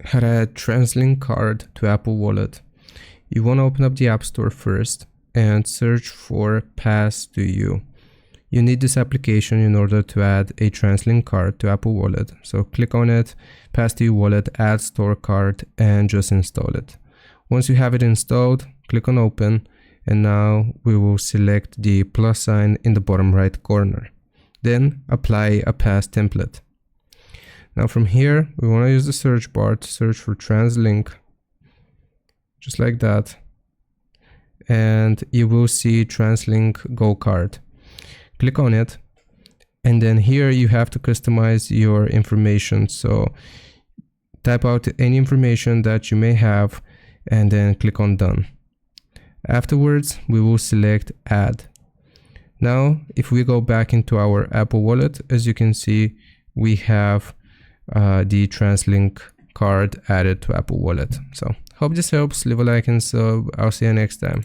how to add Translink card to Apple Wallet. You want to open up the App Store first and search for Pass to You. You need this application in order to add a Translink card to Apple Wallet. So click on it, Pass to You Wallet, add store card, and just install it. Once you have it installed, click on Open, and now we will select the plus sign in the bottom right corner. Then apply a pass template. Now from here, we want to use the search bar to search for Translink, just like that. And you will see Translink Go card. Click on it. And then here you have to customize your information. So type out any information that you may have and then click on Done. Afterwards, we will select Add. Now, if we go back into our Apple Wallet, as you can see, we have the Translink card added to Apple Wallet. So hope this helps. Leave a like and sub. I'll see you next time.